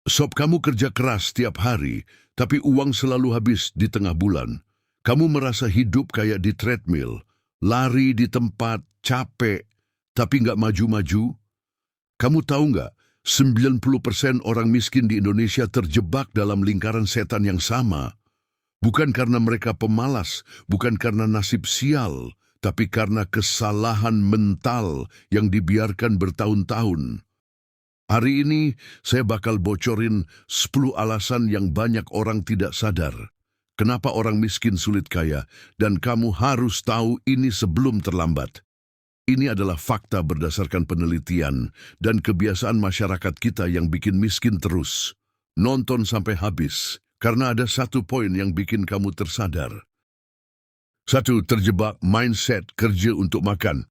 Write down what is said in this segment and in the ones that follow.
Sob, kamu kerja keras tiap hari, tapi uang selalu habis di tengah bulan. Kamu merasa hidup kayak di treadmill, lari di tempat, capek, tapi nggak maju-maju. Kamu tahu nggak, 90% orang miskin di Indonesia terjebak dalam lingkaran setan yang sama. Bukan karena mereka pemalas, bukan karena nasib sial, tapi karena kesalahan mental yang dibiarkan bertahun-tahun. Hari ini saya bakal bocorin 10 alasan yang banyak orang tidak sadar. Kenapa orang miskin sulit kaya, dan kamu harus tahu ini sebelum terlambat. Ini adalah fakta berdasarkan penelitian dan kebiasaan masyarakat kita yang bikin miskin terus. Nonton sampai habis, karena ada satu poin yang bikin kamu tersadar. 1. Terjebak mindset kerja untuk makan.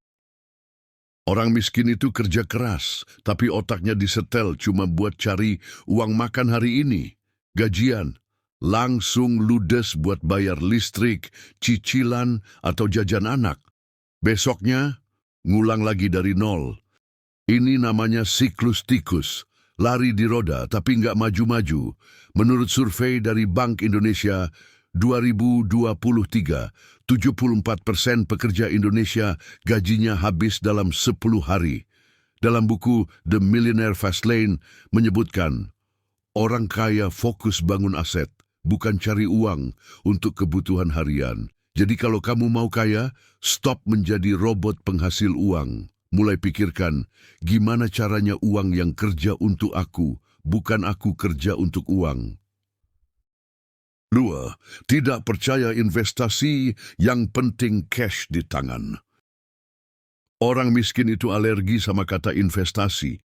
Orang miskin itu kerja keras, tapi otaknya disetel cuma buat cari uang makan hari ini. Gajian, langsung ludes buat bayar listrik, cicilan, atau jajan anak. Besoknya, ngulang lagi dari nol. Ini namanya siklus tikus. Lari di roda tapi nggak maju-maju. Menurut survei dari Bank Indonesia 2023, 74% pekerja Indonesia gajinya habis dalam 10 hari. Dalam buku The Millionaire Fast Lane menyebutkan, orang kaya fokus bangun aset, bukan cari uang untuk kebutuhan harian. Jadi kalau kamu mau kaya, stop menjadi robot penghasil uang. Mulai pikirkan, gimana caranya uang yang kerja untuk aku, bukan aku kerja untuk uang. 2. Tidak percaya investasi, yang penting cash di tangan. Orang miskin itu alergi sama kata investasi.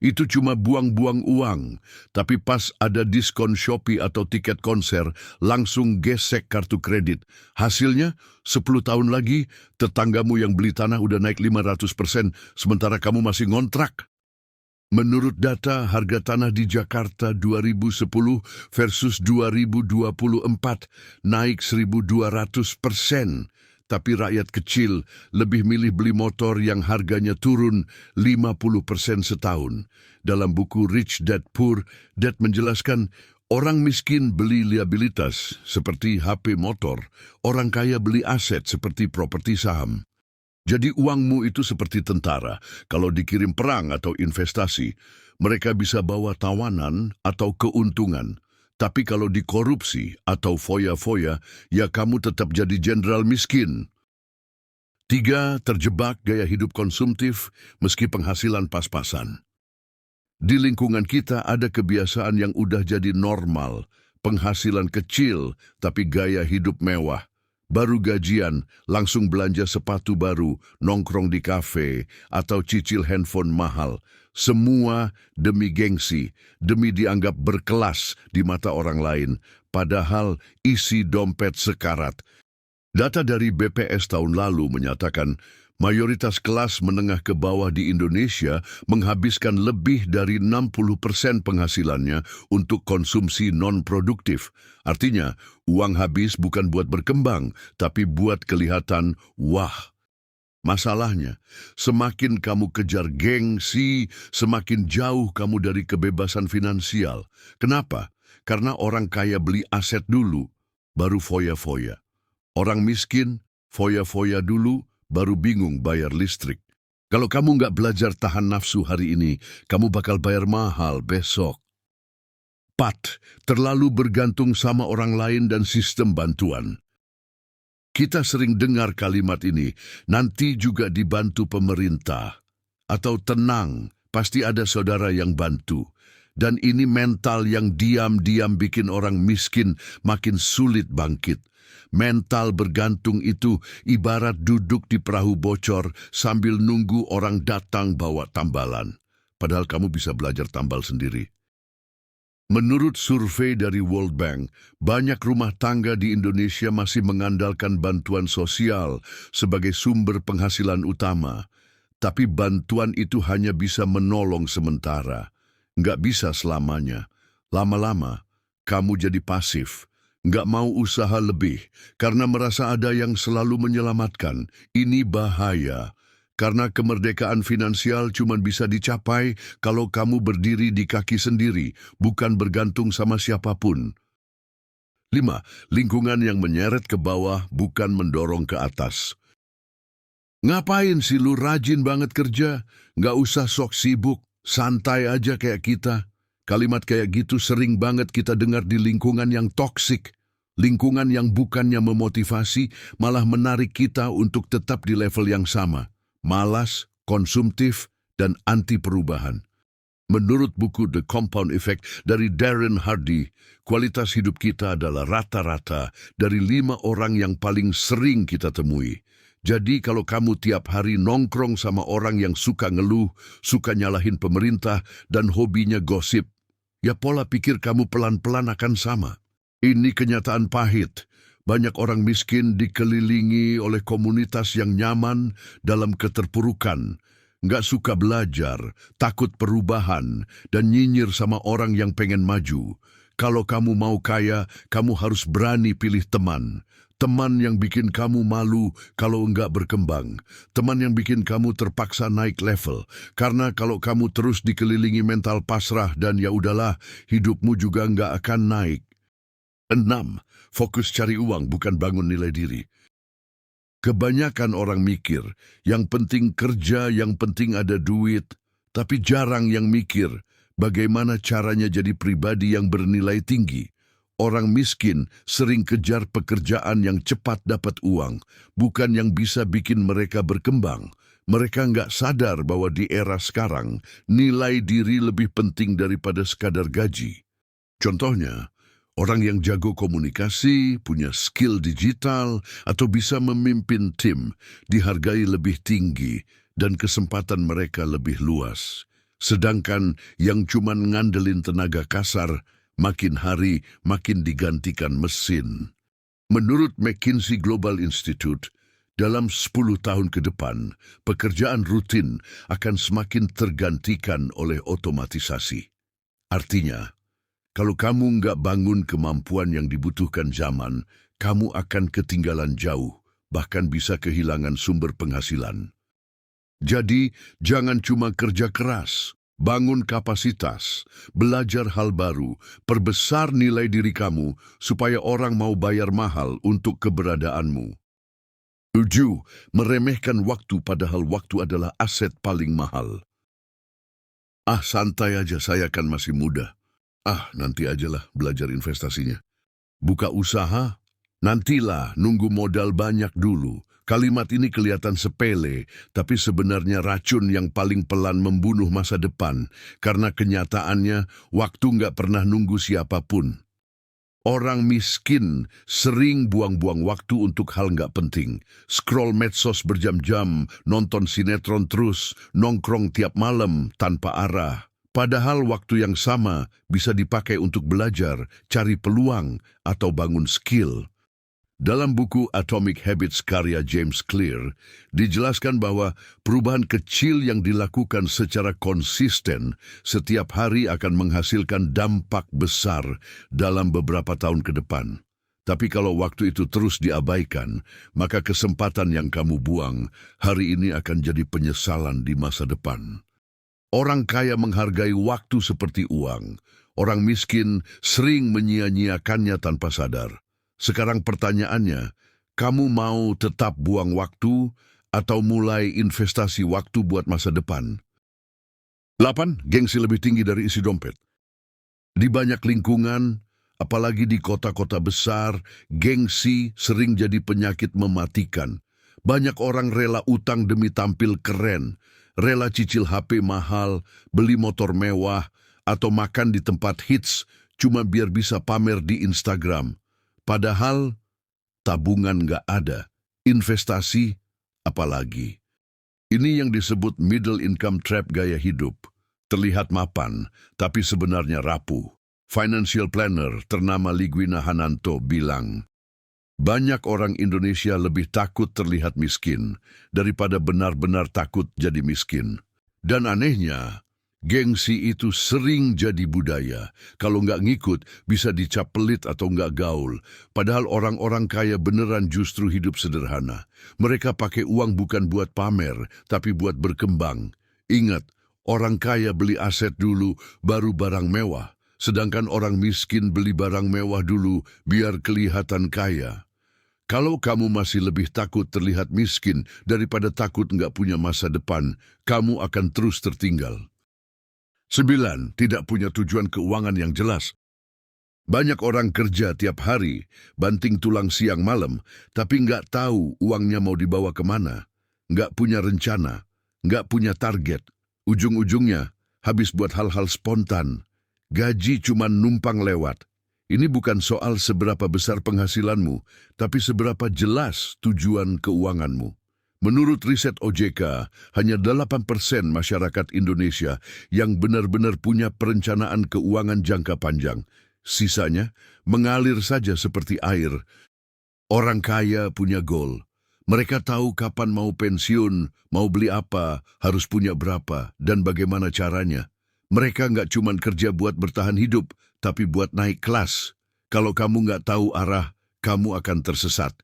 Itu cuma buang-buang uang. Tapi pas ada diskon Shopee atau tiket konser, langsung gesek kartu kredit. Hasilnya, 10 tahun lagi, tetanggamu yang beli tanah udah naik 500%, sementara kamu masih ngontrak. Menurut data, harga tanah di Jakarta 2010 versus 2024 naik 1.200%. Tapi rakyat kecil lebih milih beli motor yang harganya turun 50% setahun. Dalam buku Rich Dad Poor Dad menjelaskan, orang miskin beli liabilitas seperti HP motor, orang kaya beli aset seperti properti saham. Jadi uangmu itu seperti tentara. Kalau dikirim perang atau investasi, mereka bisa bawa tawanan atau keuntungan. Tapi kalau dikorupsi atau foya-foya, ya kamu tetap jadi jenderal miskin. 3. Terjebak gaya hidup konsumtif meski penghasilan pas-pasan. Di lingkungan kita ada kebiasaan yang udah jadi normal. Penghasilan kecil tapi gaya hidup mewah. Baru gajian, langsung belanja sepatu baru, nongkrong di kafe, atau cicil handphone mahal. Semua demi gengsi, demi dianggap berkelas di mata orang lain, padahal isi dompet sekarat. Data dari BPS tahun lalu menyatakan, mayoritas kelas menengah ke bawah di Indonesia menghabiskan lebih dari 60% penghasilannya untuk konsumsi non-produktif. Artinya, uang habis bukan buat berkembang, tapi buat kelihatan wah. Masalahnya, semakin kamu kejar gengsi, semakin jauh kamu dari kebebasan finansial. Kenapa? Karena orang kaya beli aset dulu, baru foya-foya. Orang miskin, foya-foya dulu, baru bingung bayar listrik. Kalau kamu nggak belajar tahan nafsu hari ini, kamu bakal bayar mahal besok. 4. Terlalu bergantung sama orang lain dan sistem bantuan. Kita sering dengar kalimat ini, nanti juga dibantu pemerintah. Atau tenang, pasti ada saudara yang bantu. Dan ini mental yang diam-diam bikin orang miskin makin sulit bangkit. Mental bergantung itu ibarat duduk di perahu bocor sambil nunggu orang datang bawa tambalan. Padahal kamu bisa belajar tambal sendiri. Menurut survei dari World Bank, banyak rumah tangga di Indonesia masih mengandalkan bantuan sosial sebagai sumber penghasilan utama. Tapi bantuan itu hanya bisa menolong sementara. Nggak bisa selamanya. Lama-lama, kamu jadi pasif. Nggak mau usaha lebih karena merasa ada yang selalu menyelamatkan. Ini bahaya. Karena kemerdekaan finansial cuma bisa dicapai kalau kamu berdiri di kaki sendiri, bukan bergantung sama siapapun. 5. Lingkungan yang menyeret ke bawah, bukan mendorong ke atas. Ngapain sih lu rajin banget kerja? Nggak usah sok sibuk, santai aja kayak kita. Kalimat kayak gitu sering banget kita dengar di lingkungan yang toksik. Lingkungan yang bukannya memotivasi, malah menarik kita untuk tetap di level yang sama. Malas, konsumtif, dan anti perubahan. Menurut buku The Compound Effect dari Darren Hardy, kualitas hidup kita adalah rata-rata dari 5 orang yang paling sering kita temui. Jadi kalau kamu tiap hari nongkrong sama orang yang suka ngeluh, suka nyalahin pemerintah, dan hobinya gosip, ya pola pikir kamu pelan-pelan akan sama. Ini kenyataan pahit. Banyak orang miskin dikelilingi oleh komunitas yang nyaman dalam keterpurukan, nggak suka belajar, takut perubahan, dan nyinyir sama orang yang pengen maju. Kalau kamu mau kaya, kamu harus berani pilih teman. Teman yang bikin kamu malu kalau enggak berkembang. Teman yang bikin kamu terpaksa naik level. Karena kalau kamu terus dikelilingi mental pasrah dan ya udahlah, hidupmu juga enggak akan naik. 6. Fokus cari uang, bukan bangun nilai diri. Kebanyakan orang mikir, yang penting kerja, yang penting ada duit, tapi jarang yang mikir bagaimana caranya jadi pribadi yang bernilai tinggi. Orang miskin sering kejar pekerjaan yang cepat dapat uang, bukan yang bisa bikin mereka berkembang. Mereka nggak sadar bahwa di era sekarang, nilai diri lebih penting daripada sekadar gaji. Contohnya, orang yang jago komunikasi, punya skill digital, atau bisa memimpin tim, dihargai lebih tinggi dan kesempatan mereka lebih luas. Sedangkan yang cuma ngandelin tenaga kasar, makin hari makin digantikan mesin. Menurut McKinsey Global Institute, dalam 10 tahun ke depan, pekerjaan rutin akan semakin tergantikan oleh otomatisasi. Artinya, kalau kamu nggak bangun kemampuan yang dibutuhkan zaman, kamu akan ketinggalan jauh, bahkan bisa kehilangan sumber penghasilan. Jadi, jangan cuma kerja keras, bangun kapasitas, belajar hal baru, perbesar nilai diri kamu supaya orang mau bayar mahal untuk keberadaanmu. 7. Meremehkan waktu padahal waktu adalah aset paling mahal. Santai aja, saya kan masih muda. Nanti ajalah belajar investasinya. Buka usaha? Nantilah, nunggu modal banyak dulu. Kalimat ini kelihatan sepele, tapi sebenarnya racun yang paling pelan membunuh masa depan. Karena kenyataannya, waktu nggak pernah nunggu siapapun. Orang miskin sering buang-buang waktu untuk hal nggak penting. Scroll medsos berjam-jam, nonton sinetron terus, nongkrong tiap malam tanpa arah. Padahal waktu yang sama bisa dipakai untuk belajar, cari peluang, atau bangun skill. Dalam buku Atomic Habits karya James Clear, dijelaskan bahwa perubahan kecil yang dilakukan secara konsisten setiap hari akan menghasilkan dampak besar dalam beberapa tahun ke depan. Tapi kalau waktu itu terus diabaikan, maka kesempatan yang kamu buang hari ini akan jadi penyesalan di masa depan. Orang kaya menghargai waktu seperti uang. Orang miskin sering menyia-nyiakannya tanpa sadar. Sekarang pertanyaannya, kamu mau tetap buang waktu atau mulai investasi waktu buat masa depan? 8. Gengsi lebih tinggi dari isi dompet. Di banyak lingkungan, apalagi di kota-kota besar, gengsi sering jadi penyakit mematikan. Banyak orang rela utang demi tampil keren, rela cicil HP mahal, beli motor mewah, atau makan di tempat hits cuma biar bisa pamer di Instagram. Padahal tabungan nggak ada, investasi apalagi. Ini yang disebut middle income trap gaya hidup. Terlihat mapan, tapi sebenarnya rapuh. Financial planner ternama Ligwina Hananto bilang, banyak orang Indonesia lebih takut terlihat miskin daripada benar-benar takut jadi miskin. Dan anehnya, Gengsi itu sering jadi budaya. Kalau nggak ngikut, bisa dicap pelit atau nggak gaul. Padahal orang-orang kaya beneran justru hidup sederhana. Mereka pakai uang bukan buat pamer, tapi buat berkembang. Ingat, orang kaya beli aset dulu, baru barang mewah. Sedangkan orang miskin beli barang mewah dulu, biar kelihatan kaya. Kalau kamu masih lebih takut terlihat miskin daripada takut nggak punya masa depan, kamu akan terus tertinggal. 9. Tidak punya tujuan keuangan yang jelas. Banyak orang kerja tiap hari, banting tulang siang malam, tapi nggak tahu uangnya mau dibawa kemana. Nggak punya rencana, nggak punya target. Ujung-ujungnya habis buat hal-hal spontan. Gaji cuma numpang lewat. Ini bukan soal seberapa besar penghasilanmu, tapi seberapa jelas tujuan keuanganmu. Menurut riset OJK, hanya 8% masyarakat Indonesia yang benar-benar punya perencanaan keuangan jangka panjang. Sisanya mengalir saja seperti air. Orang kaya punya goal. Mereka tahu kapan mau pensiun, mau beli apa, harus punya berapa, dan bagaimana caranya. Mereka nggak cuma kerja buat bertahan hidup, tapi buat naik kelas. Kalau kamu nggak tahu arah, kamu akan tersesat.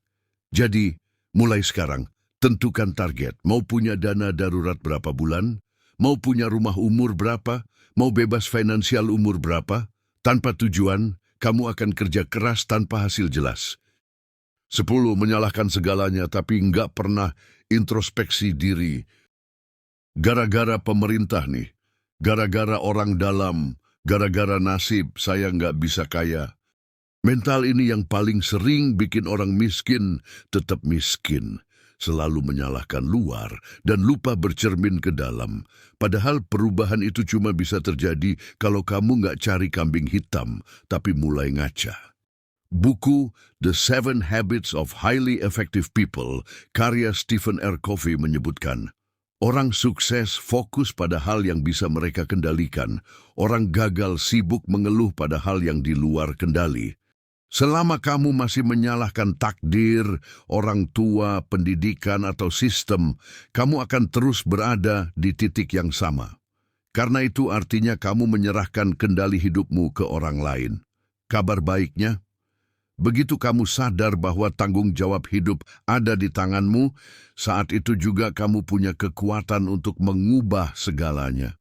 Jadi, mulai sekarang, tentukan target. Mau punya dana darurat berapa bulan? Mau punya rumah umur berapa? Mau bebas finansial umur berapa? Tanpa tujuan, kamu akan kerja keras tanpa hasil jelas. 10. Menyalahkan segalanya tapi nggak pernah introspeksi diri. Gara-gara pemerintah nih. Gara-gara orang dalam. Gara-gara nasib saya nggak bisa kaya. Mental ini yang paling sering bikin orang miskin tetap miskin. Selalu menyalahkan luar dan lupa bercermin ke dalam. Padahal perubahan itu cuma bisa terjadi kalau kamu nggak cari kambing hitam, tapi mulai ngaca. Buku The 7 Habits of Highly Effective People, karya Stephen R. Covey menyebutkan, orang sukses fokus pada hal yang bisa mereka kendalikan. Orang gagal sibuk mengeluh pada hal yang di luar kendali. Selama kamu masih menyalahkan takdir, orang tua, pendidikan, atau sistem, kamu akan terus berada di titik yang sama. Karena itu artinya kamu menyerahkan kendali hidupmu ke orang lain. Kabar baiknya, begitu kamu sadar bahwa tanggung jawab hidup ada di tanganmu, saat itu juga kamu punya kekuatan untuk mengubah segalanya.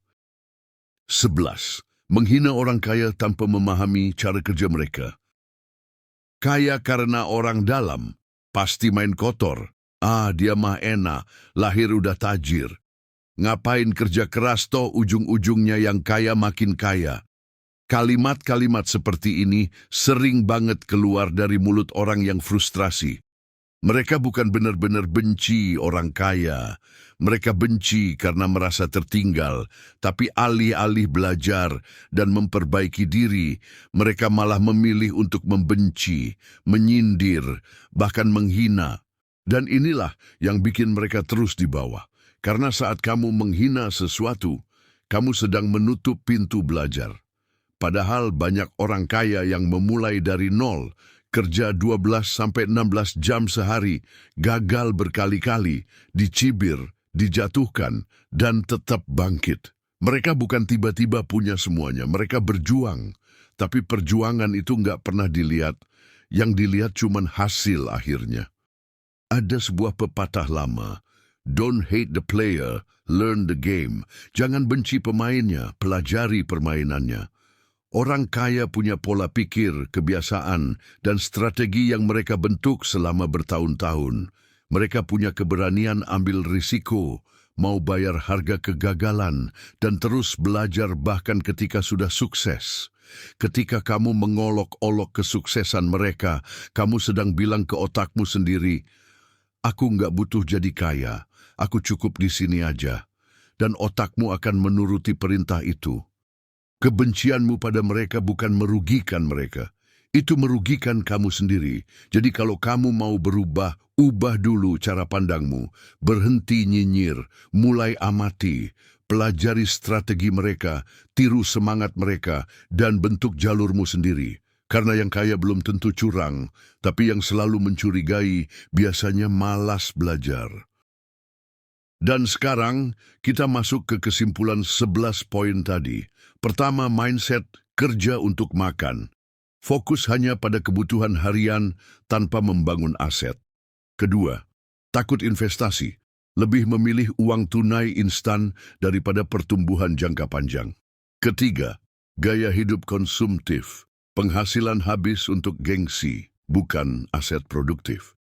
11. Menghina orang kaya tanpa memahami cara kerja mereka. Kaya karena orang dalam, pasti main kotor. Dia mah enak, lahir udah tajir. Ngapain kerja keras toh ujung-ujungnya yang kaya makin kaya. Kalimat-kalimat seperti ini sering banget keluar dari mulut orang yang frustrasi. Mereka bukan benar-benar benci orang kaya. Mereka benci karena merasa tertinggal, tapi alih-alih belajar dan memperbaiki diri, mereka malah memilih untuk membenci, menyindir, bahkan menghina. Dan inilah yang bikin mereka terus di bawah. Karena saat kamu menghina sesuatu, kamu sedang menutup pintu belajar. Padahal banyak orang kaya yang memulai dari nol, kerja 12-16 jam sehari, gagal berkali-kali, dicibir, dijatuhkan, dan tetap bangkit. Mereka bukan tiba-tiba punya semuanya, mereka berjuang. Tapi perjuangan itu nggak pernah dilihat, yang dilihat cuman hasil akhirnya. Ada sebuah pepatah lama, don't hate the player, learn the game. Jangan benci pemainnya, pelajari permainannya. Orang kaya punya pola pikir, kebiasaan, dan strategi yang mereka bentuk selama bertahun-tahun. Mereka punya keberanian ambil risiko, mau bayar harga kegagalan, dan terus belajar bahkan ketika sudah sukses. Ketika kamu mengolok-olok kesuksesan mereka, kamu sedang bilang ke otakmu sendiri, aku nggak butuh jadi kaya, aku cukup di sini aja. Dan otakmu akan menuruti perintah itu. Kebencianmu pada mereka bukan merugikan mereka. Itu merugikan kamu sendiri. Jadi kalau kamu mau berubah, ubah dulu cara pandangmu. Berhenti nyinyir, mulai amati, pelajari strategi mereka, tiru semangat mereka, dan bentuk jalurmu sendiri. Karena yang kaya belum tentu curang, tapi yang selalu mencurigai biasanya malas belajar. Dan sekarang kita masuk ke kesimpulan 11 poin tadi. Pertama, mindset kerja untuk makan. Fokus hanya pada kebutuhan harian tanpa membangun aset. Kedua, takut investasi. Lebih memilih uang tunai instan daripada pertumbuhan jangka panjang. Ketiga, gaya hidup konsumtif. Penghasilan habis untuk gengsi, bukan aset produktif.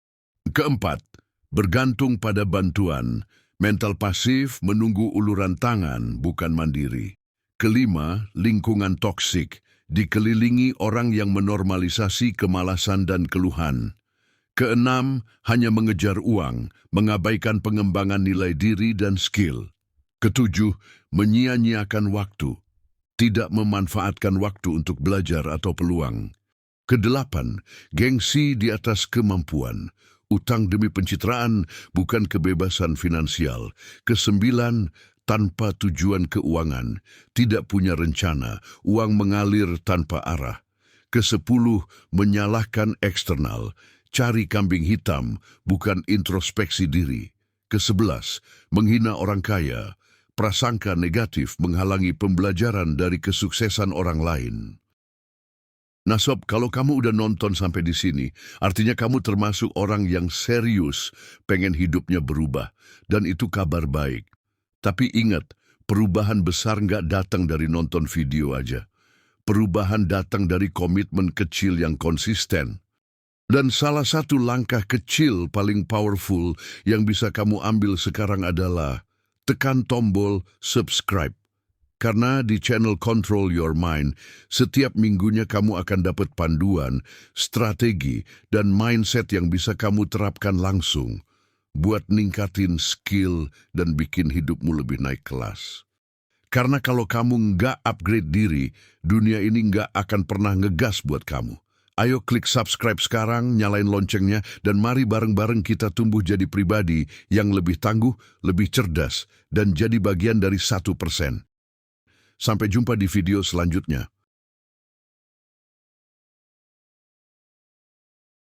Keempat, bergantung pada bantuan. Mental pasif menunggu uluran tangan, bukan mandiri. Kelima, lingkungan toksik. Dikelilingi orang yang menormalisasi kemalasan dan keluhan. Keenam, hanya mengejar uang, mengabaikan pengembangan nilai diri dan skill. Ketujuh, menyia-nyiakan waktu, tidak memanfaatkan waktu untuk belajar atau peluang. Kedelapan, gengsi di atas kemampuan, utang demi pencitraan, bukan kebebasan finansial. Kesembilan, tanpa tujuan keuangan, tidak punya rencana, uang mengalir tanpa arah. Kesepuluh, menyalahkan eksternal, cari kambing hitam, bukan introspeksi diri. Kesebelas, menghina orang kaya, prasangka negatif menghalangi pembelajaran dari kesuksesan orang lain. Nah Sob, kalau kamu udah nonton sampai di sini, artinya kamu termasuk orang yang serius pengen hidupnya berubah. Dan itu kabar baik. Tapi ingat, perubahan besar nggak datang dari nonton video aja. Perubahan datang dari komitmen kecil yang konsisten. Dan salah satu langkah kecil paling powerful yang bisa kamu ambil sekarang adalah tekan tombol subscribe. Karena di channel Control Your Mind, setiap minggunya kamu akan dapat panduan, strategi, dan mindset yang bisa kamu terapkan langsung buat ningkatin skill dan bikin hidupmu lebih naik kelas. Karena kalau kamu nggak upgrade diri, dunia ini nggak akan pernah ngegas buat kamu. Ayo klik subscribe sekarang, nyalain loncengnya, dan mari bareng-bareng kita tumbuh jadi pribadi yang lebih tangguh, lebih cerdas, dan jadi bagian dari 1%. Sampai jumpa di video selanjutnya.